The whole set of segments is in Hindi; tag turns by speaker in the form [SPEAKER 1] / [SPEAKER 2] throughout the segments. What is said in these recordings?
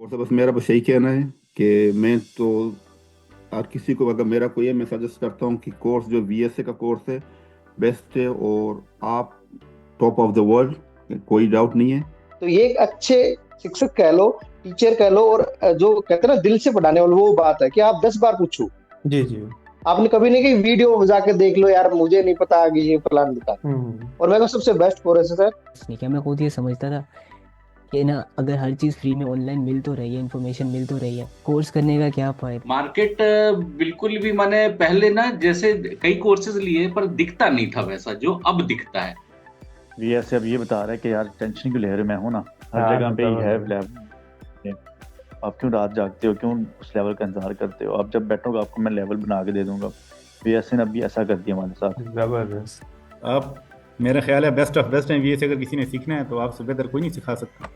[SPEAKER 1] और सब बस मेरा बस यही कहना है कि मैं तो हर किसी को, अगर मेरा कोई है, मैं सजेस्ट करता हूँ कि कोर्स जो वीएसए का कोर्स है बेस्ट है, और आप टॉप ऑफ द वर्ल्ड, कोई डाउट नहीं है।
[SPEAKER 2] तो ये एक अच्छे शिक्षक कह लो, टीचर कह लो, और जो कहते हैं ना दिल से पढ़ाने वाले, वो बात है कि आप 10 बार पूछो।
[SPEAKER 3] जी जी।
[SPEAKER 2] आपने कभी नहीं कि वीडियो जाके देख लो, यार मुझे नहीं पता आगे ये प्लान बता।
[SPEAKER 3] हम्म।
[SPEAKER 2] और मेरे को सबसे बेस्ट कोर्स है सर।
[SPEAKER 4] नहीं क्या, मैं खुद ये समझता था कि ना, अगर हर चीज़ फ्री में ऑनलाइन मिल तो रही है, इन्फॉर्मेशन मिल तो रही है, कोर्स करने का क्या फायदा।
[SPEAKER 5] मार्केट बिल्कुल भी, माने पहले ना जैसे कई कोर्सेज लिए पर दिखता नहीं था वैसा जो अब दिखता है।
[SPEAKER 6] वीएसए अब ये बता रहा है कि यार टेंशन क्यों ले रहे हो, मैं हूं ना, हर
[SPEAKER 3] हाँ,
[SPEAKER 6] जगह पे ही है
[SPEAKER 3] मतलब
[SPEAKER 6] लेवल। आप क्यों रात जागते हो, क्यों उस लेवल का इंतजार करते हो? आप जब बैठोगे आपको मैं लेवल बना के दे दूंगा। वीएसए ने अभी ऐसा कर दिया हमारे साथ।
[SPEAKER 3] जबरदस्त।
[SPEAKER 7] आप, मेरा ख्याल है बेस्ट ऑफ बेस्ट है वीएस। अगर किसी ने सीखना है तो आपसे बेहतर कोई नहीं सिखा सकता।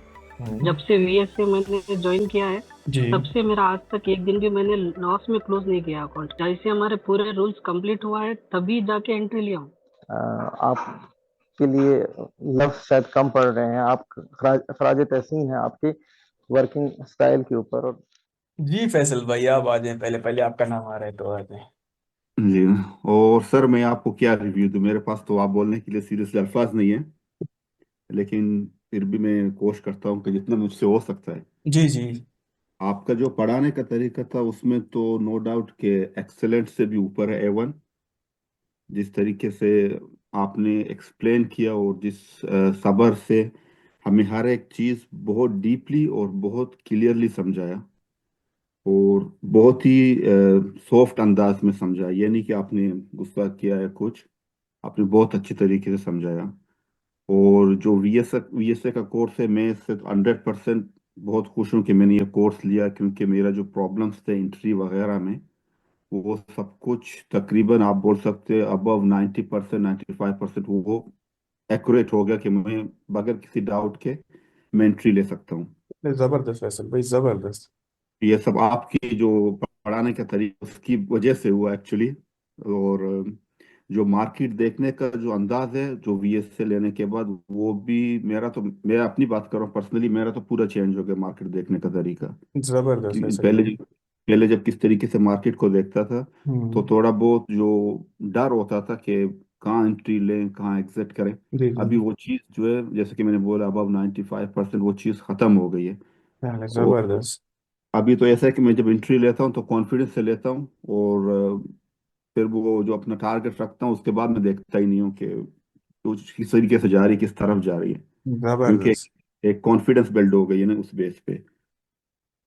[SPEAKER 8] जब से वीएसए मैंने ज्वाइन किया है,
[SPEAKER 3] जी
[SPEAKER 8] तब से मेरा आज तक एक दिन भी मैंने लॉस में क्लोज नहीं किया अकाउंट। जैसे हमारे पूरे रूल्स कंप्लीट हुआ है तभी जाके एंट्री लिया हूँ।
[SPEAKER 2] आपके लिए लफ्ज शायद कम पड़ रहे हैं, आप खराज तहसीन है आपकी वर्किंग स्टाइल के ऊपर। और
[SPEAKER 3] जी फैसल भाई, आप आ जाएं, पहले पहले आपका नाम आ रहा है तो आ जाएं।
[SPEAKER 1] जी। और सर मैं आपको क्या रिव्यू दूं, मेरे पास तो आप बोलने के लिए सीरियसली अल्फाज नहीं है, लेकिन फिर भी मैं कोशिश करता हूँ कि जितना मुझसे हो सकता है।
[SPEAKER 3] जी जी।
[SPEAKER 1] आपका जो पढ़ाने का तरीका था उसमें तो नो डाउट के एक्सेलेंट से भी ऊपर है A1। जिस तरीके से आपने एक्सप्लेन किया और जिस सब्र से हमें हर एक चीज़ बहुत डीपली और बहुत क्लियरली समझाया, और बहुत ही सॉफ्ट अंदाज में समझाया, ये नहीं कि आपने गुस्सा किया है कुछ, आपने बहुत अच्छी तरीके से समझाया। और जो वीएसए का कोर्स है, मैं इससे 100% बहुत खुश हूँ कि मैंने ये कोर्स लिया, क्योंकि मेरा जो प्रॉब्लम्स थे इंटरव्यू वगैरह में, वो सब कुछ तकरीबन आप बोल सकते हैं अबव 90%, 95% वो एक्यूरेट हो गया कि मैं बगैर किसी डाउट के मैं एंट्री ले सकता हूँ।
[SPEAKER 3] जबरदस्त फैसल भाई, जबरदस्त।
[SPEAKER 1] ये सब आपकी जो पढ़ाने का तरीका, उसकी वजह से हुआ एक्चुअली। और जो मार्केट देखने का जो अंदाज है जो वीएस से लेने के बाद, वो भी मेरा तो, मैं अपनी बात कर रहा हूँ पर्सनली, मेरा तो पूरा चेंज हो गया मार्केट देखने का तरीका।
[SPEAKER 3] जबरदस्त
[SPEAKER 1] कि
[SPEAKER 3] फैसल भाई।
[SPEAKER 1] पहले जब किस तरीके से मार्केट को देखता था, तो
[SPEAKER 3] हम्म।
[SPEAKER 1] थोड़ा बहुत जो डर होता था कि कहाँ एंट्री लें, कहाँ एग्जिट करें।
[SPEAKER 3] जी जी।
[SPEAKER 1] अभी वो चीज़ जो है, जैसे कि मैंने बोला, अबव 95% वो चीज़ खत्म हो गई है।
[SPEAKER 3] हाँ,
[SPEAKER 1] और
[SPEAKER 3] जबरदस्त।
[SPEAKER 1] अभी तो ऐसा है कि मैं जब एंट्री लेता हूँ तो कॉन्फिडेंस से लेता हूँ, और फिर वो जो अपना टारगेट रखता हूँ उसके बाद मैं देखता ही नहीं हूँ कि कुछ किस तरीके से जा रही है, किस तरफ जा रही है। क्योंकि
[SPEAKER 3] जबरदस्त।
[SPEAKER 1] एक कॉन्फिडेंस बिल्ड हो गई है ना उस बेस पे।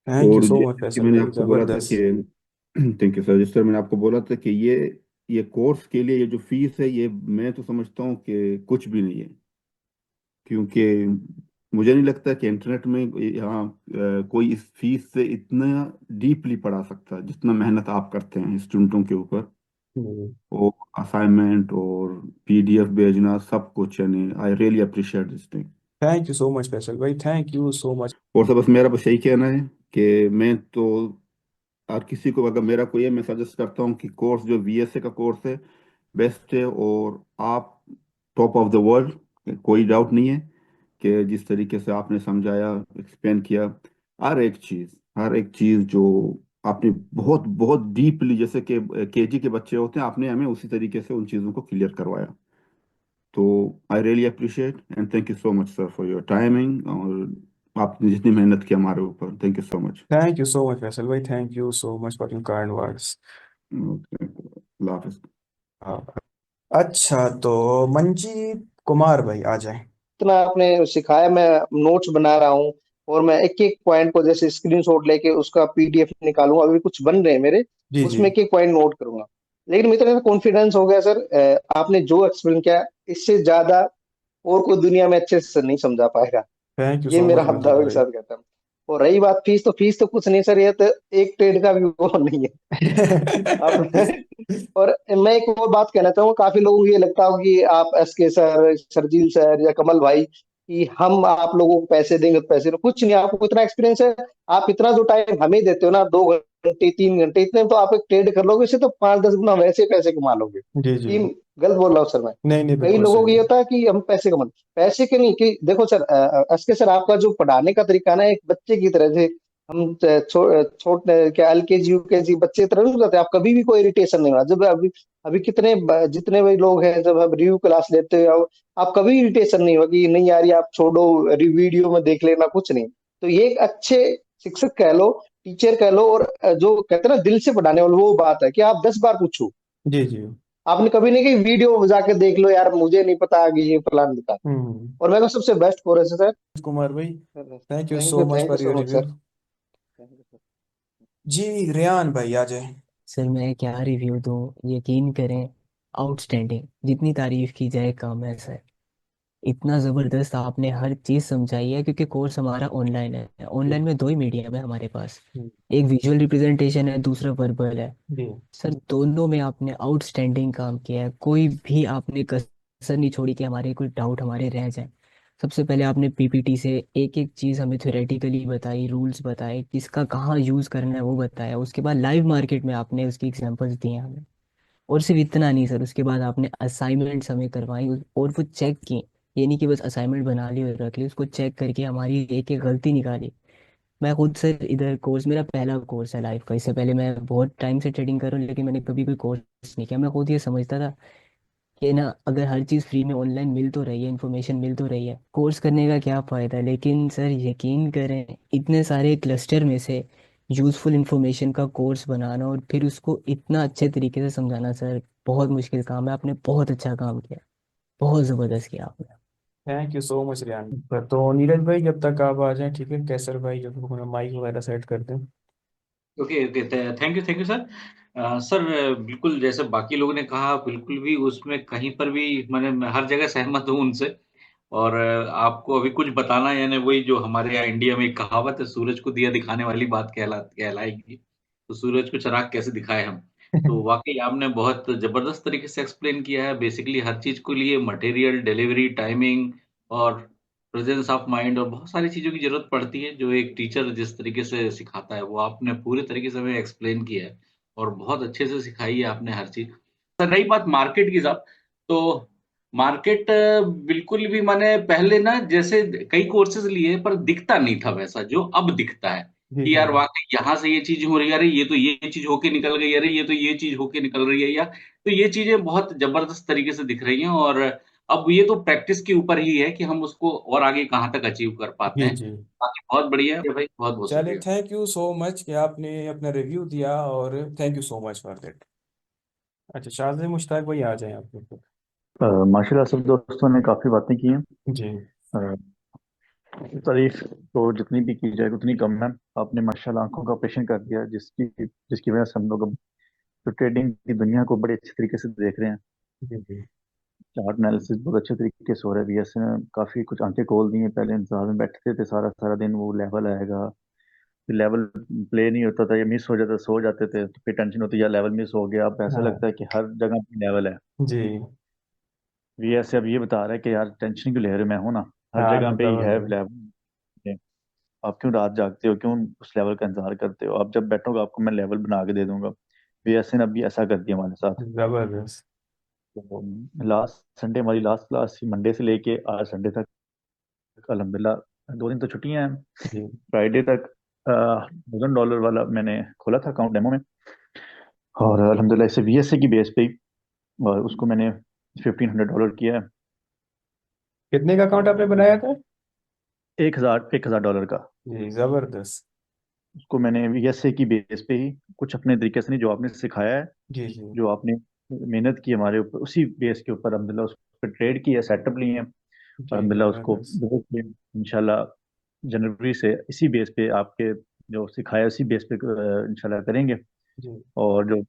[SPEAKER 3] थैंक यू
[SPEAKER 1] और
[SPEAKER 3] सो मच
[SPEAKER 1] जैसे कि
[SPEAKER 3] फैसल
[SPEAKER 1] मैंने
[SPEAKER 3] भाई,
[SPEAKER 1] आपको बोला था कि
[SPEAKER 3] जबरदस्त।
[SPEAKER 1] थैंक यू सर, जिस तरह मैंने आपको बोला था कि ये कोर्स के लिए ये जो फीस है, ये मैं तो समझता हूँ कि कुछ भी नहीं है। क्योंकि मुझे नहीं लगता कि इंटरनेट में यहाँ कोई इस फीस से इतना डीपली पढ़ा सकता है जितना मेहनत आप करते हैं स्टूडेंटों के ऊपर। और असाइनमेंट और पीडीएफ भेजना सब कुछ, यानी आई really appreciate this thing.
[SPEAKER 3] Thank you so much Faisal भाई, थैंक यू सो मच।
[SPEAKER 1] और सब बस मेरा बस यही कहना है कि मैं तो हर किसी को, अगर मेरा कोई है, मैं सजेस्ट करता हूँ कि कोर्स जो वीएसए का कोर्स है बेस्ट है, और आप टॉप ऑफ द वर्ल्ड, कोई डाउट नहीं है। कि जिस तरीके से आपने समझाया, एक्सप्लेन किया, हर एक चीज़ जो आपने बहुत बहुत डीपली, जैसे कि केजी के बच्चे होते हैं, आपने हमें उसी तरीके से उन चीज़ों को क्लियर करवाया। तो I really appreciate and thank you so much sir for your timing, और आपने जितनी मेहनत की हमारे ऊपर, thank you so much.
[SPEAKER 3] Thank you so much Faisal भाई, thank you so much for your kind words.
[SPEAKER 1] अल्लाह हाफिज़।
[SPEAKER 3] हाँ। अच्छा तो मंजीत कुमार भाई आ जाए।
[SPEAKER 2] इतना आपने सिखाया, मैं नोट्स बना रहा हूँ। और मैं एक एक पॉइंट को जैसे स्क्रीनशॉट लेके उसका पीडीएफ निकालूंगा। अभी कुछ बन रहे हैं मेरे,
[SPEAKER 3] जी जी।
[SPEAKER 2] उसमें एक एक पॉइंट नोट करूंगा। लेकिन मेरे इतना कॉन्फिडेंस हो गया सर, आपने जो एक्सप्लेन किया इससे ज्यादा और कोई दुनिया में अच्छे से नहीं समझा पाएगा।
[SPEAKER 3] थैंक यू
[SPEAKER 2] ये
[SPEAKER 3] सो
[SPEAKER 2] मेरा
[SPEAKER 3] मच
[SPEAKER 2] आप
[SPEAKER 3] मंजीत
[SPEAKER 2] दावे के
[SPEAKER 3] भाई।
[SPEAKER 2] साथ कहता हूँ। और रही बात फीस, तो कुछ नहीं सर, ये तो एक ट्रेड का भी वो नहीं है। आप और मैं एक और बात कहना चाहूंगा, काफी लोगों को ये लगता हो कि आप एसके सर, सरजील सर या कमल भाई, कि हम आप लोगों को पैसे देंगे तो पैसे कुछ नहीं। आपको इतना एक्सपीरियंस है, आप इतना जो टाइम हमें देते हो ना, 2 घंटे 3 घंटे, इतने में तो आप एक ट्रेड कर लोगे, इससे तो 5-10 गुना वैसे पैसे कमा लोगे।
[SPEAKER 3] जी जी।
[SPEAKER 2] कि गलत बोल रहा हूँ सर मैं?
[SPEAKER 3] नहीं नहीं,
[SPEAKER 2] कई
[SPEAKER 3] बिल्कुल
[SPEAKER 2] लोगों को
[SPEAKER 3] सही
[SPEAKER 2] ये
[SPEAKER 3] है।
[SPEAKER 2] होता है कि हम पैसे कमा, पैसे के नहीं, कि देखो सर, एसके सर आपका जो पढ़ाने का तरीका ना एक बच्चे की तरह से, हम छोटे क्या एलकेजी यूकेजी बच्चे तरह नहीं रहते, आप कभी भी कोई इरिटेशन नहीं होगा। जब अभी अभी जितने भी लोग हैं, जब हम रिव्यू क्लास लेते हो, आप कभी इरिटेशन नहीं होगा कि नहीं यार ये आप छोड़ो, वीडियो में देख लेना, कुछ नहीं। तो ये एक अच्छे शिक्षक कह लो, टीचर कह लो, और जो कहते हैं ना दिल से पढ़ाने वाले, वो बात है कि आप 10 बार पूछो।
[SPEAKER 3] जी जी।
[SPEAKER 2] आपने कभी नहीं कि वीडियो जाके देख लो यार मुझे नहीं पता आगे ये प्लान दिखा।
[SPEAKER 3] हम्म।
[SPEAKER 2] और मेरे को सबसे बेस्ट कोर्स है सर।
[SPEAKER 3] कुमार भाई, thank you
[SPEAKER 2] thank
[SPEAKER 3] so
[SPEAKER 2] you,
[SPEAKER 3] much
[SPEAKER 2] thank you
[SPEAKER 3] for
[SPEAKER 2] so
[SPEAKER 3] your
[SPEAKER 2] much
[SPEAKER 3] review.
[SPEAKER 2] Sir. Thank you sir.
[SPEAKER 3] जी रेहान भाई आ जाए।
[SPEAKER 4] सर मैं क्या रिव्यू दूँ, यकीन करें आउटस्टैंडिंग, जितनी तारीफ की जाए कम है सर। इतना ज़बरदस्त आपने हर चीज़ समझाई है, क्योंकि कोर्स हमारा ऑनलाइन है।
[SPEAKER 3] जी
[SPEAKER 4] ऑनलाइन में दो ही मीडियम है हमारे पास,
[SPEAKER 3] जी
[SPEAKER 4] एक विजुअल रिप्रेजेंटेशन है, दूसरा वर्बल है।
[SPEAKER 3] जी।
[SPEAKER 4] सर दोनों में आपने आउटस्टैंडिंग काम किया है, कोई भी आपने कसर नहीं छोड़ी कि हमारे कोई डाउट हमारे रह जाए। सबसे पहले आपने पीपीटी से एक एक चीज़ हमें थ्योरेटिकली बताई, रूल्स बताए, किसका कहाँ यूज़ करना है वो बताया। उसके बाद लाइव मार्केट में आपने उसकी एग्जांपल्स दिए हमें। और सिर्फ इतना नहीं सर, उसके बाद आपने असाइनमेंट्स हमें करवाई और वो चेक की। ये नहीं कि बस असाइनमेंट बना ली और रख ली, उसको चेक करके हमारी एक एक गलती निकाली। मैं खुद सर इधर कोर्स, मेरा पहला कोर्स है लाइफ का। इससे पहले मैं बहुत टाइम से ट्रेडिंग कर रहा हूँ, लेकिन मैंने कभी कोई कोर्स नहीं किया। मैं खुद ये समझता था कि ना अगर हर चीज़ फ्री में ऑनलाइन मिल तो रही है, इन्फॉर्मेशन मिल तो रही है, कोर्स करने का क्या फ़ायदा। लेकिन सर यकीन करें, इतने सारे क्लस्टर में से यूज़फुल इंफॉर्मेशन का कोर्स बनाना और फिर उसको इतना अच्छे तरीके से समझाना सर, बहुत मुश्किल काम है। आपने बहुत अच्छा काम किया, बहुत ज़बरदस्त किया आपने।
[SPEAKER 3] Thank you so much Rehan. तो नीरज भाई जब तक आप आ जाएं, ठीक है, कैसर भाई जब तक अपना माइक वगैरह सेट कर दें।
[SPEAKER 5] Okay okay, thank you sir. Sir बिल्कुल जैसे बाकी लोगों ने कहा, बिल्कुल भी उसमें कहीं पर भी मैंने मैं हर जगह सहमत हूँ उनसे। और आपको अभी कुछ बताना, यानी वही जो हमारे यहाँ इंडिया में एक कहावत है, सूरज को दिया दिखाने वाली बात कहलाएगी। तो सूरज को चिराग कैसे दिखाए हम। तो वाकई आपने बहुत जबरदस्त तरीके से एक्सप्लेन किया है, बेसिकली हर चीज को लिए मटेरियल, डिलीवरी, टाइमिंग और प्रेजेंस ऑफ माइंड, और बहुत सारी चीजों की जरूरत पड़ती है जो एक टीचर जिस तरीके से सिखाता है, वो आपने पूरे तरीके से हमें एक्सप्लेन किया है। और बहुत अच्छे से सिखाई है आपने हर चीज। सर रही बात मार्केट की साहब, तो मार्केट बिल्कुल भी, मैंने पहले ना जैसे कई कोर्सेज लिए पर दिखता नहीं था वैसा जो अब दिखता है।
[SPEAKER 3] जी
[SPEAKER 5] कि
[SPEAKER 3] जी।
[SPEAKER 5] यार वाकई यहाँ से ये चीज हो रही है, अरे ये तो ये चीज होके निकल गई, अरे ये तो ये चीज होके निकल रही है, या तो ये चीजें बहुत जबरदस्त तरीके से दिख रही हैं। और अब ये तो प्रैक्टिस के ऊपर ही है कि हम उसको और आगे कहाँ तक अचीव कर पाते
[SPEAKER 3] जी
[SPEAKER 5] हैं।
[SPEAKER 3] जी।
[SPEAKER 5] बाकी बहुत बढ़िया है भाई, बहुत बहुत
[SPEAKER 3] चलिए,
[SPEAKER 5] शुक्रिया।
[SPEAKER 3] थैंक यू सो मच कि आपने अपना रिव्यू दिया, और thank you so much for that. अच्छा, शाज़िब मुश्ताक भाई आ जाएं आप लोग।
[SPEAKER 6] माशाल्लाह सब दोस्तों ने काफ़ी बातें की हैं।
[SPEAKER 3] जी
[SPEAKER 6] अ, तारीफ तो जितनी भी की जाए उतनी कम है। आपने माशाल्लाह आंखों का ऑपरेशन कर दिया, जिसकी जिसकी वजह से हम लोग अब तो ट्रेडिंग की दुनिया को बड़े अच्छे तरीके से देख रहे हैं।
[SPEAKER 3] जी जी।
[SPEAKER 6] चार्ट एनालिसिस बहुत अच्छे तरीके से हो रहा है। बीएस ने काफ़ी कुछ आंखें खोल दी हैं। पहले इंतजार में बैठते थे सारा सारा दिन, वो लेवल आएगा, फिर लेवल प्ले नहीं होता था या मिस हो जाता, सो जाते थे तो फिर टेंशन होती है यार लेवल मिस हो गया। अब ऐसा
[SPEAKER 3] हाँ
[SPEAKER 6] लगता है कि हर जगह पे लेवल है।
[SPEAKER 3] जी।
[SPEAKER 6] बीएस अब ये बता रहा है कि यार टेंशन क्यों ले रहे हो, मैं हूं ना, हर
[SPEAKER 3] हाँ
[SPEAKER 6] जगह पे ही है
[SPEAKER 3] जबरदस्त।
[SPEAKER 6] लेवल। आप क्यों रात जागते हो, क्यों उस लेवल का इंतजार करते हो, आप जब बैठोगे आपको मैं लेवल बना के दे दूंगा। बीएस ने अभी ऐसा कर दिया हमारे साथ।
[SPEAKER 3] जबरदस्त।
[SPEAKER 6] तो लास्ट संडे हमारी लास्ट क्लास थी, मंडे से लेके आज संडे तक। अल्हम्दुलिल्लाह 2 दिन तो छुट्टियां हैं।
[SPEAKER 3] जी।
[SPEAKER 6] फ्राइडे तक $1,000 वाला मैंने खोला था अकाउंट डेमो में, और अल्हम्दुलिल्लाह इसे बीएसए की बेस पे ही, और उसको मैंने $1,500 किया है।
[SPEAKER 3] कितने का अकाउंट आपने बनाया था?
[SPEAKER 6] 1,000 का।
[SPEAKER 3] जी जबरदस्त।
[SPEAKER 6] उसको मैंने बीएसए की बेस पे ही कुछ अपने तरीके से, नहीं जो आपने सिखाया है,
[SPEAKER 3] जी जी
[SPEAKER 6] जो आपने मेहनत की हमारे ऊपर, उसी बेस के ऊपर अल्हम्दुलिल्लाह उस पर ट्रेड किया, सेटअप लिए हैं। और
[SPEAKER 3] जी।
[SPEAKER 6] अल्हम्दुलिल्लाह उसको
[SPEAKER 3] जबरदस्त।
[SPEAKER 6] इंशाल्लाह जनवरी से इसी बेस पे आपके जो सिखाया उसी बेस पे इंशाल्लाह करेंगे।
[SPEAKER 3] जी
[SPEAKER 6] और जो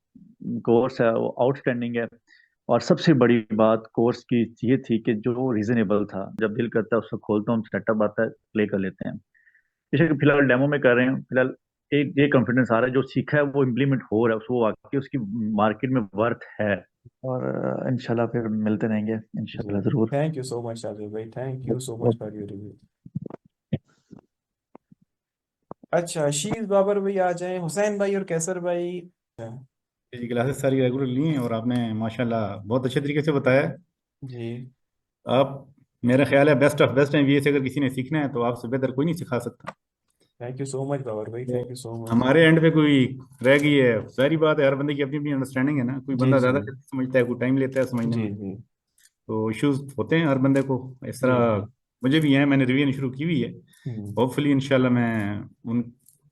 [SPEAKER 6] कोर्स है वो आउटस्टैंडिंग है। और सबसे बड़ी बात कोर्स की ये थी कि जो रीजनेबल था, जब दिल करता है उसको खोलता हूँ, सेटअप आता है, प्ले कर लेते हैं। बेशक फिलहाल डेमो में कर रहे हैं, फिलहाल एक ये कॉन्फिडेंस आ रहा है जो सीखा है वो इम्प्लीमेंट हो रहा है, उसको वाकई उसकी मार्केट में वर्थ है। और इंशाल्लाह फिर मिलते रहेंगे
[SPEAKER 3] जी।
[SPEAKER 6] इंशाल्लाह जरूर।
[SPEAKER 3] थैंक यू सो मच शाज़िब भाई, thank you so much for your review. अच्छा, शीज बाबर भाई आ जाएं, हुसैन भाई और कैसर भाई।
[SPEAKER 7] जी क्लासेस सारी रेगुलर ली हैं और आपने माशाल्लाह बहुत अच्छे तरीके से बताया है।
[SPEAKER 3] जी
[SPEAKER 7] आप, मेरा ख्याल है बेस्ट ऑफ बेस्ट हैं, ये से अगर किसी ने सीखना है तो आपसे बेहतर कोई नहीं सिखा सकता।
[SPEAKER 3] Thank you so much Babar भाई,
[SPEAKER 7] तो
[SPEAKER 3] थैंक यू सो मच।
[SPEAKER 7] हमारे एंड पे कोई रह गई है, सारी बात है, हर बंदे की अपनी अपनी अंडरस्टैंडिंग है ना, कोई
[SPEAKER 3] जी
[SPEAKER 7] बंदा
[SPEAKER 3] जी
[SPEAKER 7] ज्यादा जल्दी समझता है, कोई टाइम लेता है समझने
[SPEAKER 3] जी
[SPEAKER 7] में।
[SPEAKER 3] जी
[SPEAKER 7] तो इश्यूज होते हैं हर बंदे को इस
[SPEAKER 3] जी
[SPEAKER 7] तरह।
[SPEAKER 3] जी।
[SPEAKER 7] मुझे भी है, मैंने रिवीजन शुरू की हुई है।
[SPEAKER 3] हम्म
[SPEAKER 7] होपफुली इंशाल्लाह मैं उन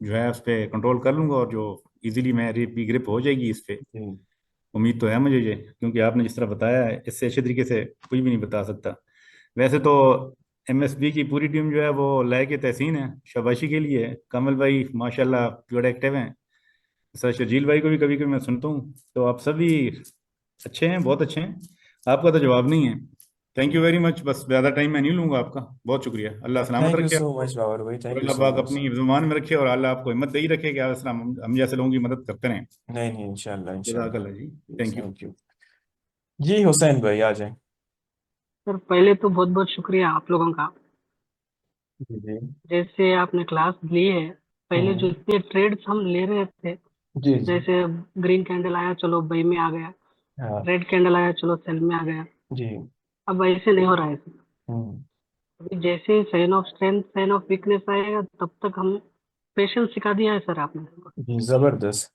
[SPEAKER 7] जो है उस पर कंट्रोल कर लूंगा, और जो इजीली मेरी ग्रिप हो जाएगी इस पे।
[SPEAKER 3] जी
[SPEAKER 7] उम्मीद तो है मुझे ये, क्योंकि आपने जिस तरह बताया है इससे अच्छे तरीके से कोई भी नहीं बता सकता। वैसे तो एमएसबी की पूरी टीम जो है वो लायक तहसीन है, शाबाशी के लिए है। कमल भाई माशाल्लाह बड़े एक्टिव हैं। सर शर्जील भाई को भी कभी कभी मैं सुनता हूँ। तो आप सभी अच्छे हैं, बहुत अच्छे हैं। आपका तो जवाब नहीं है। Thank you very much. बस ज़्यादा टाइम मैं नहीं लूंगा आपका। बहुत शुक्रिया। अल्लाह सलामत
[SPEAKER 3] थैंक यू
[SPEAKER 7] रखे
[SPEAKER 3] सो
[SPEAKER 7] आपको,
[SPEAKER 3] मच बाबर भाई,
[SPEAKER 7] और
[SPEAKER 3] थैंक यू
[SPEAKER 7] अल्लाह
[SPEAKER 3] सो
[SPEAKER 7] पाक
[SPEAKER 3] मच।
[SPEAKER 7] अपनी जुबान में रखे, और अल्लाह आपको हिम्मत दे ही रखे कि आप इस तरह हम जैसे लोगों की मदद करते रहें।
[SPEAKER 3] नहीं नहीं, इंशाल्लाह इंशाल्लाह।
[SPEAKER 7] जज़ाकल्लाह जी। Thank you.
[SPEAKER 3] Thank you. जी हुसैन भाई आ जाए।
[SPEAKER 8] सर पहले तो बहुत बहुत शुक्रिया आप लोगों का।
[SPEAKER 3] जी जी।
[SPEAKER 8] जैसे आपने क्लास ली है, पहले जो
[SPEAKER 3] हम्म।
[SPEAKER 8] इतने ट्रेड्स हम ले रहे थे,
[SPEAKER 3] जी जी।
[SPEAKER 8] जैसे ग्रीन कैंडल आया चलो बाई में आ गया,
[SPEAKER 3] हाँ।
[SPEAKER 8] रेड कैंडल आया चलो सेल में आ गया,
[SPEAKER 3] जी।
[SPEAKER 8] अब ऐसे नहीं हो रहा है सर।
[SPEAKER 3] हम्म।
[SPEAKER 8] अभी जैसे sign of strength sign of weakness आएगा तब तक हम पेशेंस सिखा दिया है सर आपने हमको।
[SPEAKER 3] जी जबरदस्त।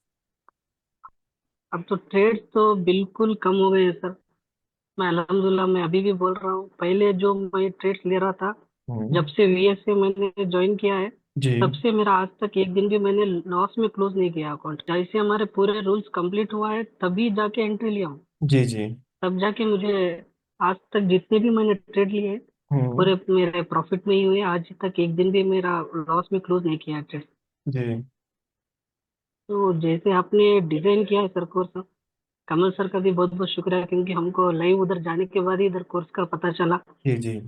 [SPEAKER 8] अब तो ट्रेड्स तो बिल्कुल कम हो गए हैं सर। मैं अल्हम्दुलिल्लाह मैं अभी भी बोल रहा हूँ, पहले जो मैं ट्रेड्स ले रहा था,
[SPEAKER 3] हम्म।
[SPEAKER 8] जब से वीएसए मैंने ज्वाइन किया है,
[SPEAKER 3] जी
[SPEAKER 8] तब से मेरा आज तक एक दिन भी मैंने लॉस में क्लोज नहीं किया अकाउंट। जैसे हमारे पूरे रूल्स कंप्लीट हुआ है तभी जाके एंट्री लिया हूँ,
[SPEAKER 3] जी जी।
[SPEAKER 8] तब जाके मुझे आज तक जितने भी मैंने ट्रेड लिए हैं,
[SPEAKER 3] हम्म।
[SPEAKER 8] पूरे मेरे प्रॉफिट में ही हुए। आज तक एक दिन भी मेरा लॉस में क्लोज नहीं किया ट्रेड।
[SPEAKER 3] जी
[SPEAKER 8] तो जैसे आपने डिजाइन किया है सर कोर्स, कमल सर का भी बहुत बहुत शुक्रिया, क्योंकि हमको लाइव उधर जाने के बाद ही इधर कोर्स का पता चला।
[SPEAKER 3] जी जी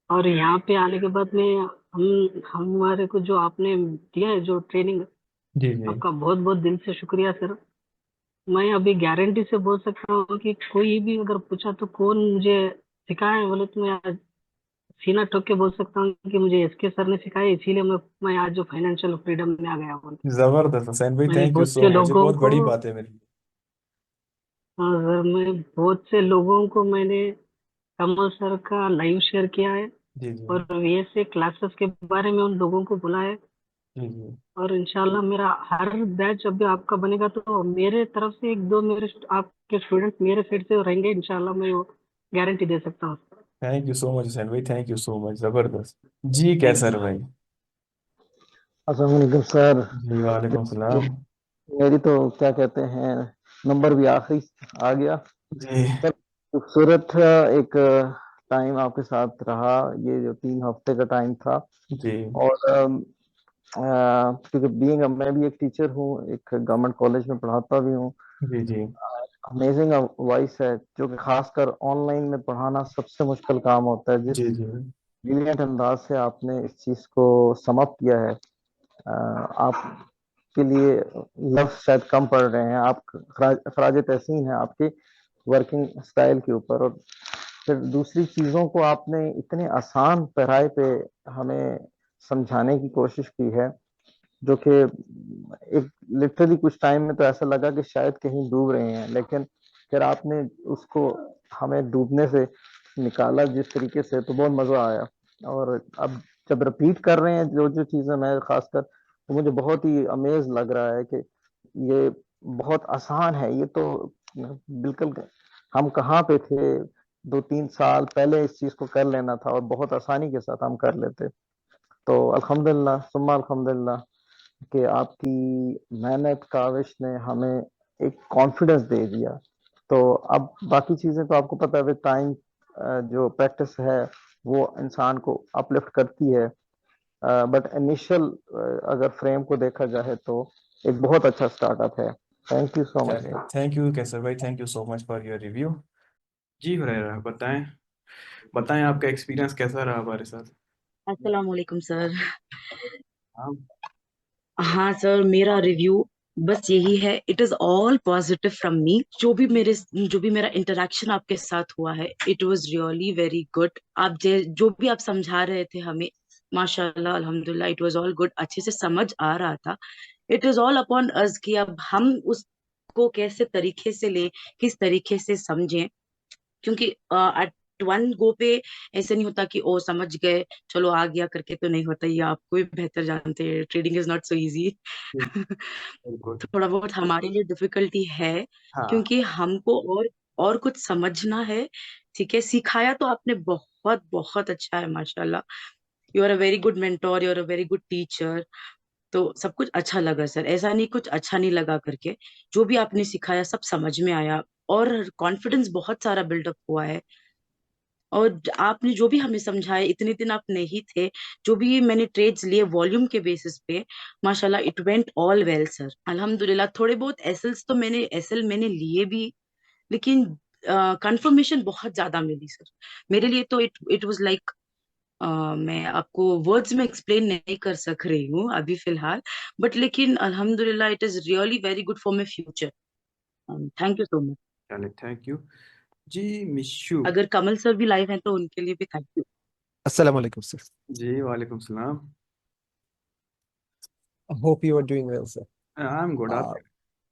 [SPEAKER 8] और यहाँ पे आने के बाद में हम हमारे को जो आपने दिया है जो ट्रेनिंग,
[SPEAKER 3] जी जी।
[SPEAKER 8] आपका बहुत बहुत दिल से शुक्रिया सर। मैं अभी गारंटी से बोल सकता हूँ कि कोई भी अगर पूछा तो कौन मुझे सिखाया बोले तो मैं आज सीना ठोक के बोल सकता हूँ कि मुझे एसके सर ने सिखाया, इसीलिए मैं आज जो फाइनेंशियल फ्रीडम में आ गया हूँ।
[SPEAKER 3] जबरदस्त हुसैन भाई,
[SPEAKER 8] मैंने
[SPEAKER 3] थैंक यू
[SPEAKER 8] बहुत
[SPEAKER 3] सो
[SPEAKER 8] से
[SPEAKER 3] मच, ये
[SPEAKER 8] लोगों
[SPEAKER 3] बहुत
[SPEAKER 8] को
[SPEAKER 3] बड़ी बात है मेरे लिए।
[SPEAKER 8] हाँ सर, मैं बहुत से लोगों को मैंने कमल सर का लाइव शेयर किया है,
[SPEAKER 3] जी जी
[SPEAKER 8] और वीएसए क्लासेस के बारे में उन लोगों को बुलाया है।
[SPEAKER 3] जी जी।
[SPEAKER 8] और इंशाल्लाह मेरा हर बैच जब भी आपका बनेगा तो मेरे तरफ से एक दो मेरे आपके स्टूडेंट मेरे साइड से रहेंगे इंशाल्लाह, मैं वो गारंटी दे सकता हूँ।
[SPEAKER 3] Thank you so much Hussain भाई, थैंक यू सो मच, जबरदस्त। जी
[SPEAKER 8] थैंक
[SPEAKER 3] कैसर
[SPEAKER 8] यू।
[SPEAKER 3] भाई।
[SPEAKER 2] अस्सलाम वालेकुम सर।
[SPEAKER 3] जी वालेकुम सलाम।
[SPEAKER 2] मेरी तो क्या कहते हैं, नंबर भी आखिरी आ गया
[SPEAKER 3] जी
[SPEAKER 2] सर। खूबसूरत एक टाइम आपके साथ रहा, ये जो 3 हफ्ते का टाइम था।
[SPEAKER 3] जी
[SPEAKER 2] और क्योंकि मैं भी एक टीचर हूँ, एक गवर्नमेंट कॉलेज में पढ़ाता भी हूँ।
[SPEAKER 3] जी जी
[SPEAKER 2] अमेजिंग वॉइस है, जो कि खासकर ऑनलाइन में पढ़ाना सबसे मुश्किल काम होता है। जिस
[SPEAKER 3] जी जी
[SPEAKER 2] ब्रिलियंट अंदाज से आपने इस चीज को समाप्त किया है, आपके लिए लफ्ज शायद कम पड़ रहे हैं। आप खराज तहसीन है आपकी वर्किंग स्टाइल के ऊपर। और फिर दूसरी चीजों को आपने इतने आसान पैराए पे हमें समझाने की कोशिश की है, जो कि एक लिटरली कुछ टाइम में तो ऐसा लगा कि शायद कहीं डूब रहे हैं, लेकिन फिर आपने उसको हमें डूबने से निकाला जिस तरीके से, तो बहुत मजा आया। और अब जब रिपीट कर रहे हैं जो जो चीजें, मैं खासकर तो मुझे बहुत ही अमेज लग रहा है कि ये बहुत आसान है। ये तो बिल्कुल, हम कहाँ पे थे 2-3 साल पहले इस चीज को कर लेना था, और बहुत आसानी के साथ हम कर लेते। तो अल्हम्दुलिल्लाह सुम्मा अल्हम्दुलिल्लाह कि आपकी मेहनत काविश ने हमें एक कॉन्फिडेंस दे दिया। तो अब बाकी चीजें तो आपको पता है, विद टाइम जो प्रैक्टिस है वो इंसान को अपलिफ्ट करती है। बट इनिशियल अगर फ्रेम को देखा जाए तो एक बहुत अच्छा स्टार्टअप है। थैंक यू सो मच
[SPEAKER 3] चलिए,
[SPEAKER 2] सर।
[SPEAKER 3] थैंक यू कैसर भाई, thank you so much for your review. जी हुरैरा बताएं, बताएं आपका एक्सपीरियंस कैसा रहा हमारे साथ।
[SPEAKER 9] अस्सलाम वालेकुम सर।
[SPEAKER 3] हाँ
[SPEAKER 9] हाँ सर, मेरा रिव्यू बस यही है, it is all positive from me. जो भी मेरा इंटरेक्शन आपके साथ हुआ है, it was really very good. जो भी आप समझा रहे थे हमें, माशाल्लाह अल्हम्दुलिल्लाह, इट वाज ऑल गुड, अच्छे से समझ आ रहा था। It is all upon us कि अब हम उसको कैसे तरीके से लें, किस तरीके से समझें। क्योंकि वन गो पे ऐसे नहीं होता कि ओ समझ गए चलो आ गया करके, तो नहीं होता। ये आपको भी बेहतर जानते हैं, trading is not so easy.
[SPEAKER 3] बिल्कुल।
[SPEAKER 9] थोड़ा बहुत हमारे लिए डिफिकल्टी है,
[SPEAKER 3] हाँ।
[SPEAKER 9] क्योंकि हमको और कुछ समझना है। ठीक है, सिखाया तो आपने बहुत बहुत अच्छा है, माशाल्लाह। You are a very good mentor, you are a very good teacher. तो सब कुछ अच्छा लगा सर, ऐसा नहीं कुछ अच्छा नहीं लगा करके। जो भी आपने सिखाया सब समझ में आया, और कॉन्फिडेंस बहुत सारा बिल्डअप हुआ है। और आपने जो भी हमें समझाया, इतने दिन आप नहीं थे, जो भी मैंने ट्रेड्स लिए वॉल्यूम के बेसिस पे, माशाल्लाह it went all well sir, अल्हम्दुलिल्लाह। थोड़े बहुत एसएल्स तो एसएल मैंने लिए भी, लेकिन कंफर्मेशन बहुत ज्यादा मिली सर। मेरे लिए तो इट वाज लाइक, मैं आपको वर्ड्स में एक्सप्लेन नहीं कर सक रही हूँ अभी फिलहाल, बट लेकिन अल्हम्दुलिल्लाह it is really very good for my future. Thank you so much.
[SPEAKER 3] चले, थैंक यू जी। मिशू।
[SPEAKER 9] अगर कमल सर भी लाइव हैं तो उनके लिए भी thank you.
[SPEAKER 10] Assalamu alaikum, sir.
[SPEAKER 3] जी वालेकुम सलाम।
[SPEAKER 10] I hope you are doing well, sir.
[SPEAKER 3] I am good, आप?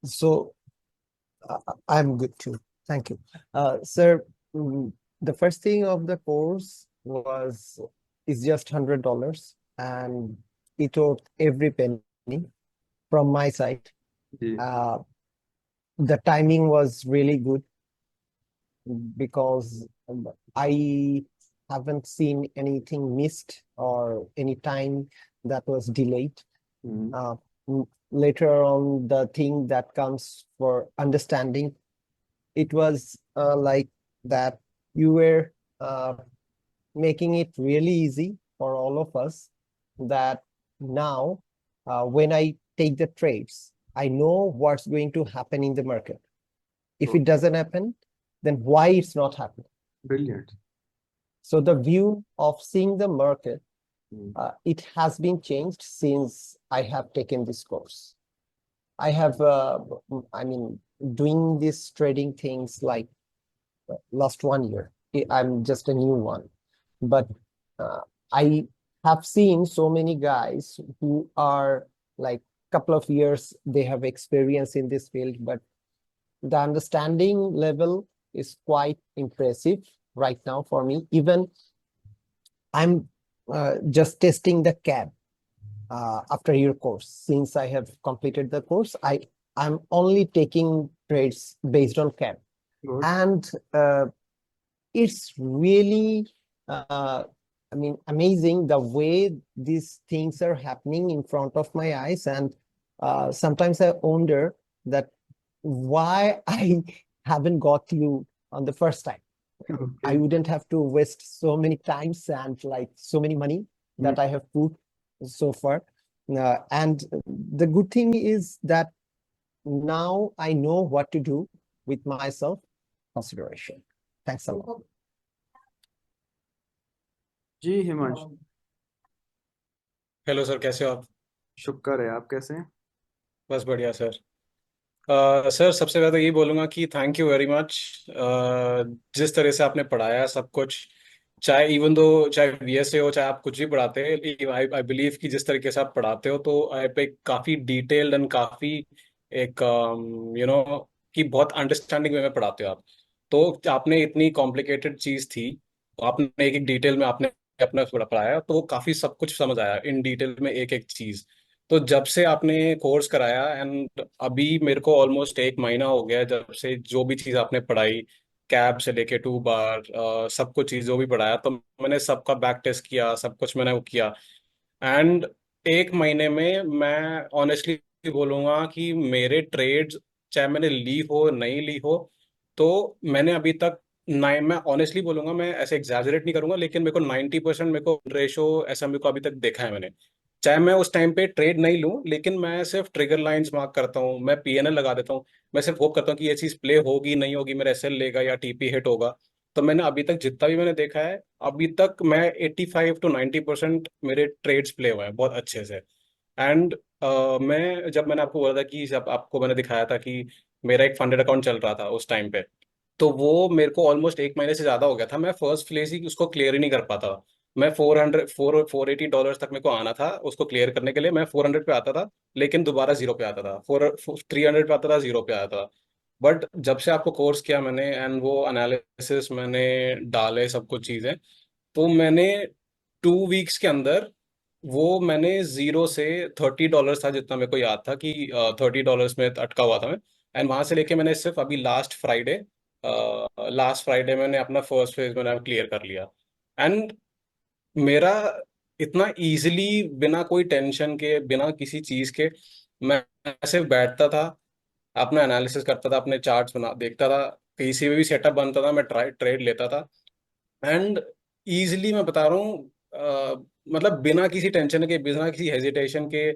[SPEAKER 10] So I'm good too. Thank you. Sir, the first thing of the course is just $100, and it worth every penny from my side.
[SPEAKER 3] जी
[SPEAKER 10] The timing was really good because I haven't seen anything missed or any time that was delayed.
[SPEAKER 3] Hmm,
[SPEAKER 10] Uh, Later on, the thing that comes for understanding, it was like that you were making it really easy for all of us, that now when I take the trades, I know what's going to happen in the market. If it doesn't happen, then why it's not happening?
[SPEAKER 3] Brilliant.
[SPEAKER 10] So the view of seeing the market,
[SPEAKER 3] hmm,
[SPEAKER 10] it has been changed since I have taken this course. I have, doing this trading things like last 1 year. I'm just a new one, but I have seen so many guys who are like couple of years, they have experience in this field, but the understanding level is quite impressive right now for me. Even I'm just testing the cab after your course. Since I have completed the course, I'm only taking trades based on cab,
[SPEAKER 3] good.
[SPEAKER 10] and it's really amazing the way these things are happening in front of my eyes. And sometimes I wonder that why I haven't got you on the first time. I
[SPEAKER 3] okay.
[SPEAKER 10] wouldn't have to waste so many times and like so many money that I have put so far. And the good thing is that now I know what to do with myself consideration. Thanks a lot.
[SPEAKER 3] जी हिमांशु।
[SPEAKER 11] हेलो सर, कैसे हो आप?
[SPEAKER 3] शुक्र है, आप कैसे हैं?
[SPEAKER 11] बस बढ़िया सर। सर सबसे पहले तो यही बोलूँगा कि थैंक यू वेरी मच। जिस तरह से आपने पढ़ाया सब कुछ, चाहे इवन दो चाहे बीएसए हो चाहे आप कुछ भी पढ़ाते हैं, आई बिलीव कि जिस तरीके से आप पढ़ाते हो तो आप एक काफ़ी डिटेल्ड एंड काफ़ी एक कि बहुत अंडरस्टैंडिंग वे में पढ़ाते हो आप। तो आपने इतनी कॉम्प्लिकेटेड चीज़ थी, आपने एक एक डिटेल में आपने अपना पढ़ाया, तो वो काफ़ी सब कुछ समझ आया इन डिटेल में एक एक चीज़। तो जब से आपने कोर्स कराया एंड अभी मेरे को ऑलमोस्ट 1 महीना हो गया है जब से जो भी चीज़ आपने पढ़ाई, कैब से लेके 2 बार सब कुछ चीज़ जो भी पढ़ाया, तो मैंने सबका बैक टेस्ट किया, सब कुछ मैंने वो किया। एंड 1 महीने में मैं ऑनेस्टली बोलूँगा कि मेरे ट्रेड्स, चाहे मैंने ली हो नहीं ली हो, तो मैंने अभी तक मैं ऑनेस्टली बोलूँगा, मैं ऐसे एग्जैजरेट नहीं करूँगा, लेकिन मेरे को 90% मेरे को रेशो ऐसा मेरे को अभी तक देखा है मैंने। चाहे मैं उस टाइम पे ट्रेड नहीं लूं, लेकिन मैं सिर्फ ट्रिगर लाइंस मार्क करता हूँ, मैं पीएनएल लगा देता हूँ। मैं सिर्फ होप करता हूँ कि ये चीज़ प्ले होगी नहीं होगी, मेरा एसएल लेगा या टीपी हिट होगा। तो मैंने अभी तक जितना भी मैंने देखा है, अभी तक मैं 85 to 90% मेरे ट्रेड्स प्ले हुए हैं बहुत अच्छे से। एंड मैं जब मैंने आपको बोला था कि जब आपको मैंने दिखाया था कि मेरा एक फंडेड अकाउंट चल रहा था उस टाइम पे, तो वो मेरे को ऑलमोस्ट 1 महीने से ज़्यादा हो गया था, मैं फर्स्ट फ्लेज ही उसको क्लियर ही नहीं कर पाता। मैं 480 डॉलर्स तक मेरे को आना था, उसको क्लियर करने के लिए मैं 400 पे आता था, लेकिन दोबारा जीरो पे आता था, 300 पे आता था, जीरो पे आता था। बट जब से आपको कोर्स किया मैंने एंड वो एनालिसिस मैंने डाले सब कुछ चीज़ें, तो मैंने 2 वीक्स के अंदर वो मैंने जीरो से $30 था जितना मेरे को याद था कि $30 में अटका हुआ था मैं। एंड वहां से लेके मैंने सिर्फ अभी लास्ट फ्राइडे मैंने अपना फर्स्ट फेज मैंने क्लियर कर लिया। एंड मेरा इतना इजीली बिना कोई टेंशन के बिना किसी चीज के मैं सिर्फ बैठता था, अपना एनालिसिस करता था, अपने चार्ट्स बना देखता था, किसी भी सेटअप बनता था मैं ट्रेड लेता था। एंड इजिली मैं बता रहा हूँ, मतलब बिना किसी टेंशन के, बिना किसी हेजिटेशन के,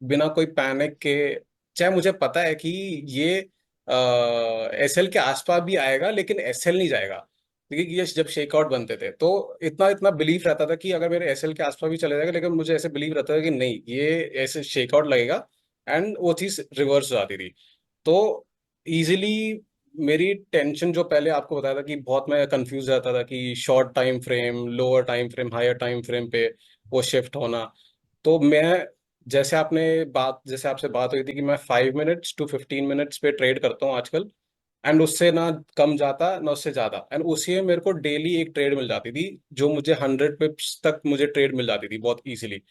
[SPEAKER 11] बिना कोई पैनिक के, चाहे मुझे पता है कि ये एसएल के आसपास भी आएगा लेकिन एसएल नहीं जाएगा, क्योंकि ये जब शेकआउट बनते थे तो इतना इतना बिलीव रहता था कि अगर मेरे एसएल के आसपास भी चले जाएगा, लेकिन मुझे ऐसे बिलीव रहता था कि नहीं ये ऐसे शेकआउट लगेगा। एंड वो चीज रिवर्स हो जाती थी। तो इजीली मेरी टेंशन जो पहले आपको बताया था कि बहुत मैं कंफ्यूज रहता था कि short time frame, lower time frame, higher time frame पे वो शिफ्ट होना, तो मैं जैसे आपसे बात हुई थी कि मैं 5 मिनट्स टू 15 मिनट्स पे ट्रेड करता हूँ आजकल। एंड उससे ना कम जाता ना उससे ज्यादा, एंड उसी में मेरे को डेली एक ट्रेड मिल जाती थी जो मुझे 100 पिप्स तक मुझे ट्रेड मिल जाती थी बहुत इजीली।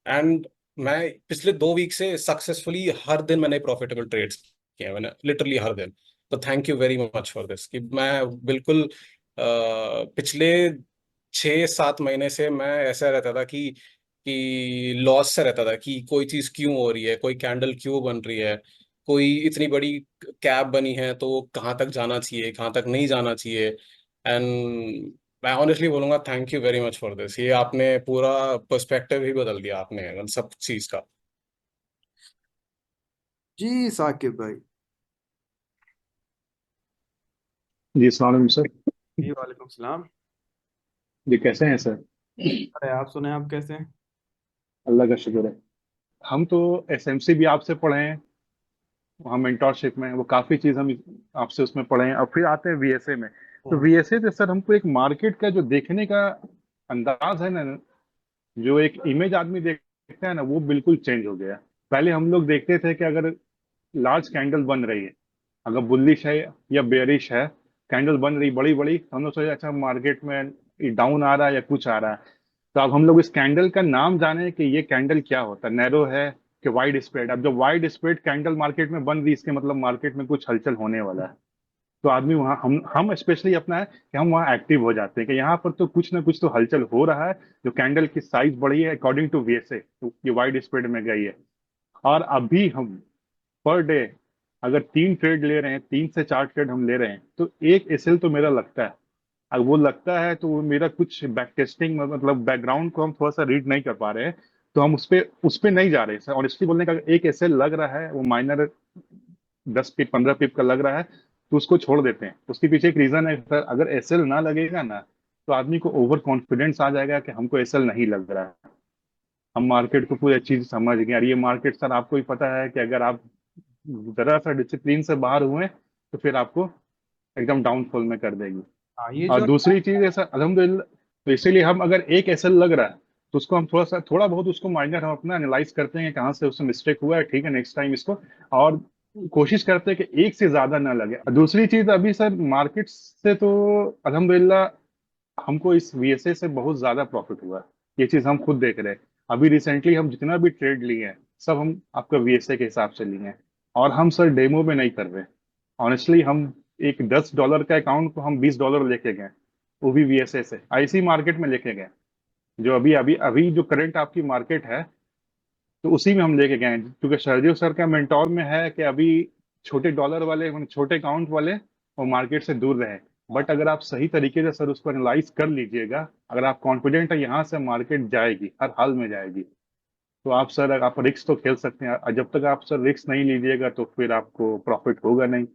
[SPEAKER 11] एंड मैं पिछले 2 वीक से सक्सेसफुली हर दिन मैंने प्रॉफिटेबल ट्रेड्स किए हैं, मैंने लिटरली हर दिन। तो thank you very much for this कि मैं बिल्कुल पिछले 6-7 महीने से मैं ऐसा रहता था कि लॉस से रहता था कि कोई चीज क्यों हो रही है, कोई कैंडल क्यों बन रही है, कोई इतनी बड़ी कैप बनी है तो कहाँ तक जाना चाहिए, कहाँ तक नहीं जाना चाहिए। एंड मैं ऑनेस्टली बोलूंगा thank you very much for this, ये आपने पूरा पर्सपेक्टिव ही बदल दिया आपने सब चीज का।
[SPEAKER 3] जी साकिब भाई।
[SPEAKER 12] जी अस्सलाम वालेकुम सर।
[SPEAKER 3] जी वालेकुम सलाम।
[SPEAKER 12] जी कैसे हैं सर?
[SPEAKER 3] अरे आप सुने, आप कैसे हैं?
[SPEAKER 12] अल्लाह का शुक्र है। हम तो एसएमसी भी आपसे पढ़े हैं, वहाँ मेंटोरशिप में वो काफ़ी चीज़ हम आपसे उसमें पढ़े हैं, और फिर आते हैं वीएसए में। तो वीएसए से सर हमको एक मार्केट का जो देखने का अंदाज है ना, जो एक इमेज आदमी देखता है ना, वो बिल्कुल चेंज हो गया। पहले हम लोग देखते थे कि अगर लार्ज कैंडल बन रही है, अगर बुलिश है या बेरिश है, कैंडल बन रही बड़ी बड़ी, हम लोग सोचे अच्छा मार्केट में डाउन आ रहा है या कुछ आ रहा है। तो अब हम लोग इस कैंडल का नाम जाने कि ये कैंडल क्या होता है, नैरो है कि वाइड स्प्रेड। अब जब वाइड स्प्रेड कैंडल मार्केट में बन रही, इसके मतलब मार्केट में कुछ हलचल होने वाला है। तो आदमी वहाँ, हम स्पेशली अपना है कि हम वहाँ एक्टिव हो जाते हैं कि यहाँ पर तो कुछ ना कुछ तो हलचल हो रहा है, जो कैंडल की साइज बढ़ी है अकॉर्डिंग टू वीएसए, तो ये वाइड स्प्रेड में गई है। और अभी हम पर डे अगर 3 ट्रेड ले रहे हैं, 3 से 4 ट्रेड हम ले रहे हैं, तो एक एसएल तो मेरा लगता है। अगर वो लगता है तो वो मेरा कुछ बैक टेस्टिंग, मतलब बैकग्राउंड को हम थोड़ा सा रीड नहीं कर पा रहे हैं, तो हम उस पे नहीं जा रहे हैं। ऑनेस्टली बोलने का, अगर एक एसएल लग रहा है वो माइनर 10 पिप 15 पिप का लग रहा है, तो उसको छोड़ देते हैं। उसके पीछे एक रीजन है सर, अगर एसएल ना लगेगा ना, तो आदमी को ओवर कॉन्फिडेंस आ जाएगा कि हमको एसएल नहीं लग रहा है, हम मार्केट को पूरी अच्छी से समझ गए। और ये मार्केट सर आपको ही पता है कि अगर आप जरा सा डिसिप्लिन से बाहर हुए, तो फिर आपको एकदम डाउनफॉल में कर देगी।
[SPEAKER 3] हाँ, ये
[SPEAKER 12] और
[SPEAKER 3] जो
[SPEAKER 12] दूसरी चीज है सर, अल्हम्दुलिल्लाह, तो इसीलिए हम अगर एक एसएल लग रहा है, तो उसको हम थोड़ा बहुत उसको माइनर हम अपना एनालाइज करते हैं कि कहाँ से उससे मिस्टेक हुआ है, ठीक है नेक्स्ट टाइम इसको, और कोशिश करते हैं कि एक से ज्यादा ना लगे। और दूसरी चीज अभी सर मार्केट से तो अल्हम्दुलिल्लाह हमको इस वीएसए से बहुत ज्यादा प्रॉफिट हुआ है, ये चीज हम खुद देख रहे हैं। अभी रिसेंटली हम जितना भी ट्रेड लिए हैं, सब हम आपका वीएसए के हिसाब से लिए हैं, और हम सर डेमो में नहीं कर रहे। ऑनेस्टली हम एक $10 का अकाउंट को हम $20 लेके गए, वो भी वीएसए से आईसी मार्केट में लेके गए। जो अभी अभी अभी जो करंट आपकी मार्केट है, तो उसी में हम लेके गए हैं, क्योंकि सरजीव सर का मेंटोर में है कि अभी छोटे डॉलर वाले, मतलब छोटे अकाउंट वाले, वो मार्केट से दूर रहे। बट अगर आप सही तरीके से सर उसको एनालाइज कर लीजिएगा, अगर आप कॉन्फिडेंट है यहाँ से मार्केट जाएगी, हर हाल में जाएगी, तो आप सर आप रिस्क तो खेल सकते हैं। और जब तक आप सर रिस्क नहीं लीजिएगा, तो फिर आपको प्रॉफिट होगा नहीं।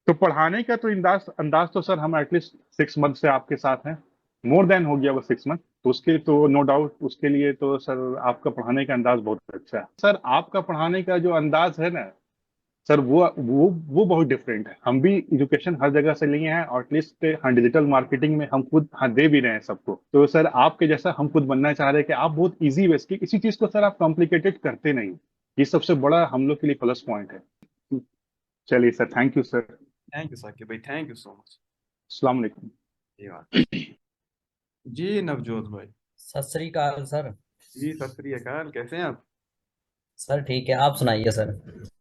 [SPEAKER 12] तो पढ़ाने का तो अंदाज अंदाज तो सर हम एटलीस्ट 6 मंथ से आपके साथ हैं, मोर देन हो गया वो 6 मंथ, तो उसके तो नो डाउट, उसके लिए तो सर आपका पढ़ाने का अंदाज बहुत अच्छा है। सर आपका पढ़ाने का जो अंदाज है ना सर, वो बहुत डिफरेंट है। हम भी एजुकेशन हर जगह से लिए हैं, और एटलीस्ट हाँ डिजिटल मार्केटिंग में हम खुद हाँ दे भी रहे हैं सबको। तो सर आपके जैसा हम खुद बनना चाह रहे हैं कि आप बहुत इजी वे से, किसी चीज को सर आप कॉम्प्लिकेटेड करते नहीं, ये सबसे बड़ा हम लोग के लिए प्लस पॉइंट है। चलिए sir, thank you sir.
[SPEAKER 3] Thank you Saqib भाई, थैंक यू सो मच।
[SPEAKER 12] अस्सलाम वालेकुम।
[SPEAKER 3] ये बात जी। नवजोत भाई।
[SPEAKER 13] सत श्री अकाल सर।
[SPEAKER 3] जी सत श्री अकाल, कैसे हैं आप?
[SPEAKER 13] सर ठीक है, आप सुनाइए सर।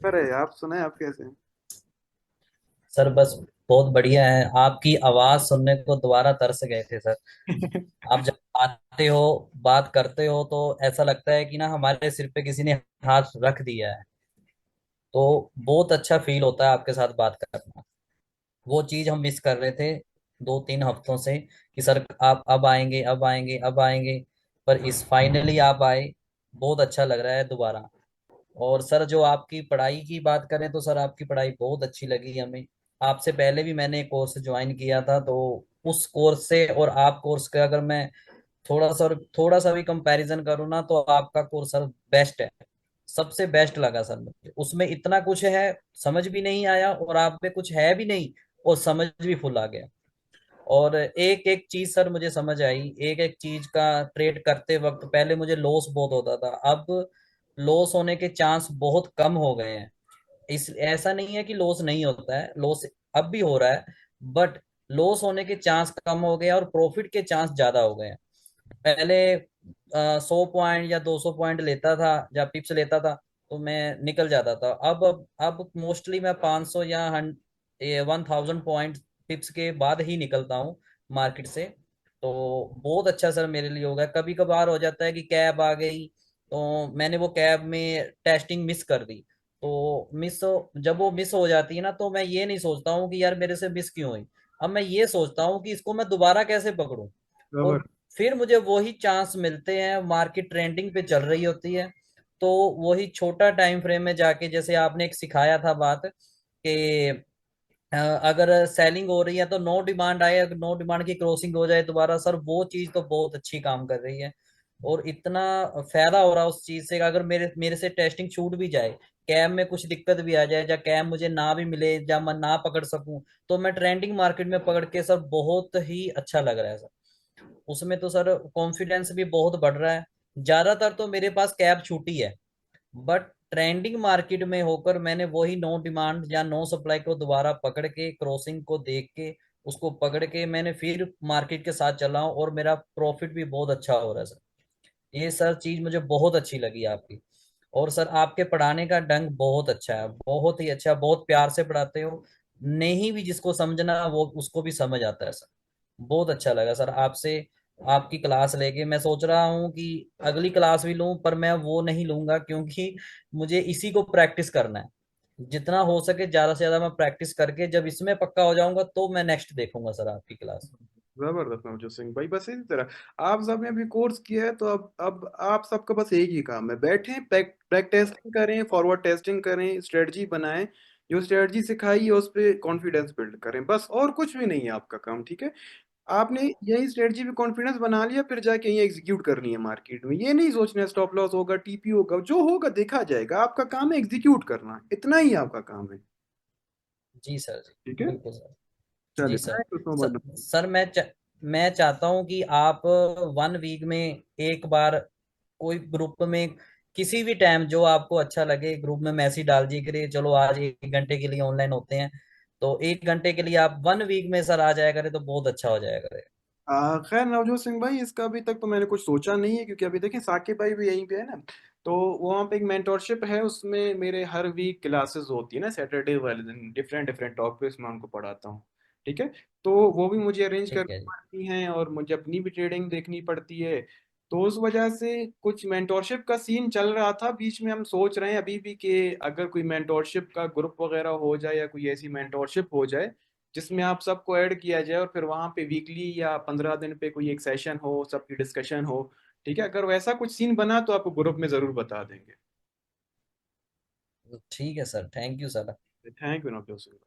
[SPEAKER 3] अरे आप सुनाए, आप कैसे हैं?
[SPEAKER 13] सर बस बहुत बढ़िया है, आपकी आवाज सुनने को दोबारा तरस गए थे सर। आप जब आते हो, बात करते हो तो ऐसा लगता है कि ना हमारे सिर पे किसी ने हाथ रख दिया है। तो बहुत अच्छा फील होता है आपके साथ बात करना। वो चीज हम मिस कर रहे थे 2-3 हफ्तों से कि सर आप अब आएंगे, अब आएंगे, अब आएंगे। पर इस फाइनली आप आए, बहुत अच्छा लग रहा है दोबारा। और सर जो आपकी पढ़ाई की बात करें तो सर आपकी पढ़ाई बहुत अच्छी लगी हमें। आपसे पहले भी मैंने कोर्स ज्वाइन किया था, तो उस कोर्स से और आप कोर्स का अगर मैं थोड़ा सा भी कंपैरिजन करूँ ना, तो आपका कोर्स सर बेस्ट है। सबसे बेस्ट लगा सर मुझे। उसमें इतना कुछ है, समझ भी नहीं आया, और आप पे कुछ है भी नहीं और समझ भी फुल आ गया। और एक एक चीज सर मुझे समझ आई, एक एक चीज का ट्रेड करते वक्त पहले मुझे लॉस बहुत होता था, अब लॉस होने के चांस बहुत कम हो गए हैं। इस ऐसा नहीं है कि लॉस नहीं होता है, लॉस अब भी हो रहा है, बट लॉस होने के चांस कम हो गए और प्रॉफिट के चांस ज्यादा हो गए हैं। पहले 100 पॉइंट या 200 पॉइंट लेता था या पिप्स लेता था तो मैं निकल जाता था। अब मोस्टली मैं 500 या 1000 पॉइंट पिप्स के बाद ही निकलता हूँ मार्केट से। तो बहुत अच्छा सर मेरे लिए होगा। कभी कभार हो जाता है कि कैब आ गई, तो मैंने वो कैब में टेस्टिंग मिस कर दी। तो जब वो मिस हो जाती है ना, तो मैं ये नहीं सोचता हूँ कि यार मेरे से मिस क्यों हुई। अब मैं ये सोचता हूँ कि इसको मैं दोबारा कैसे पकड़ूं।
[SPEAKER 3] बराबर।
[SPEAKER 13] और फिर मुझे वही चांस मिलते हैं, मार्केट ट्रेंडिंग पे चल रही होती है। तो वही छोटा टाइम फ्रेम में जाके, जैसे आपने एक सिखाया था बात कि अगर सेलिंग हो रही है तो नो डिमांड आए, अगर नो डिमांड की क्रॉसिंग हो जाए दोबारा, सर वो चीज तो बहुत अच्छी काम कर रही है। और इतना फायदा हो रहा है उस चीज से कि अगर मेरे मेरे से टेस्टिंग छूट भी जाए, कैम में कुछ दिक्कत भी आ जाए, या कैम मुझे ना भी मिले, या मैं ना पकड़ सकूं, तो मैं ट्रेंडिंग मार्केट में पकड़ के सर बहुत ही अच्छा लग रहा है सर। उसमें तो सर कॉन्फिडेंस भी बहुत बढ़ रहा है। ज्यादातर तो मेरे पास कैब छूटी है, बट ट्रेंडिंग मार्केट में होकर मैंने वही नो डिमांड या नो सप्लाई को दोबारा पकड़ के, क्रॉसिंग को देख के, उसको पकड़ के मैंने फिर मार्केट के साथ चला हूं, और मेरा प्रॉफिट भी बहुत अच्छा हो रहा है सर। ये सर चीज मुझे बहुत अच्छी लगी आपकी। और सर आपके पढ़ाने का ढंग बहुत अच्छा है, बहुत ही अच्छा, बहुत प्यार से पढ़ाते हो। नहीं भी जिसको समझना वो उसको भी समझ आता है सर। बहुत अच्छा लगा सर आपसे, आपकी क्लास लेके। मैं सोच रहा हूँ कि अगली क्लास भी लूं, पर मैं वो नहीं लूंगा क्योंकि मुझे इसी को प्रैक्टिस करना है। जितना हो सके ज्यादा से ज्यादा मैं प्रैक्टिस करके जब इसमें पक्का हो जाऊंगा तो मैं नेक्स्ट देखूंगा सर आपकी क्लास।
[SPEAKER 3] जबरदस्त नवजोत सिंह भाई। बस इसी तरह आप सब ने अभी कोर्स किया है, तो अब आप सबका बस एक ही काम है, बैठें, बैक टेस्टिंग करें, फॉरवर्ड टेस्टिंग करें, स्ट्रेटजी बनाएं, जो स्ट्रेटजी सिखाई है उस पर कॉन्फिडेंस बिल्ड करें, बस और कुछ भी नहीं है आपका काम। ठीक है? आपने यही स्ट्रेटजी पे कॉन्फिडेंस बना लिया, फिर जाके यही एग्जीक्यूट करनी है मार्केट में। ये नहीं सोचना है स्टॉप लॉस होगा, टीपी होगा, जो होगा देखा जाएगा। आपका काम है एग्जीक्यूट करना, इतना ही आपका काम है।
[SPEAKER 13] जी सर
[SPEAKER 3] ठीक
[SPEAKER 13] जी,
[SPEAKER 3] है?
[SPEAKER 13] बिल्कुल सर। जी
[SPEAKER 3] चलिए,
[SPEAKER 13] sir.
[SPEAKER 3] Thank you so much.
[SPEAKER 13] Sir मैं चाहता हूं कि आप 1 वीक में एक बार कोई ग्रुप में किसी भी टाइम जो आपको अच्छा लगे ग्रुप में मैसेज डाल दिए करिए, चलो आज 1 घंटे के लिए ऑनलाइन होते हैं। तो 1 घंटे के लिए आप 1 वीक में सर आ जाया करें तो बहुत अच्छा हो जाया करे।
[SPEAKER 3] खैर नवजोत सिंह भाई, इसका अभी तक तो मैंने कुछ सोचा नहीं है, क्योंकि अभी देखें साकिब भाई भी यहीं पे है ना। तो वहाँ पे एक मेंटोरशिप है, उसमें मेरे हर वीक क्लासेस होती है ना, सैटरडे वाले दिन डिफरेंट डिफरेंट टॉपिक्स मैं उनको पढ़ाता हूँ। ठीक है? तो वो भी मुझे अरेंज
[SPEAKER 13] ठीक
[SPEAKER 3] करनी
[SPEAKER 13] है जी।
[SPEAKER 3] पड़ती हैं, और मुझे अपनी भी ट्रेडिंग देखनी पड़ती है। तो उस वजह से कुछ मेंटोरशिप का सीन चल रहा था बीच में। हम सोच रहे हैं अभी भी कि अगर कोई मेंटोरशिप का ग्रुप वगैरह हो जाए, या कोई ऐसी मेंटोरशिप हो जाए जिसमें आप सबको ऐड किया जाए, और फिर वहां पे वीकली या 15 दिन पे कोई एक सेशन हो, सबकी डिस्कशन हो। ठीक है? अगर वैसा कुछ सीन बना तो आपको ग्रुप में जरूर बता देंगे।
[SPEAKER 13] ठीक है sir, thank you sir.
[SPEAKER 3] Thank you Navjot Singh.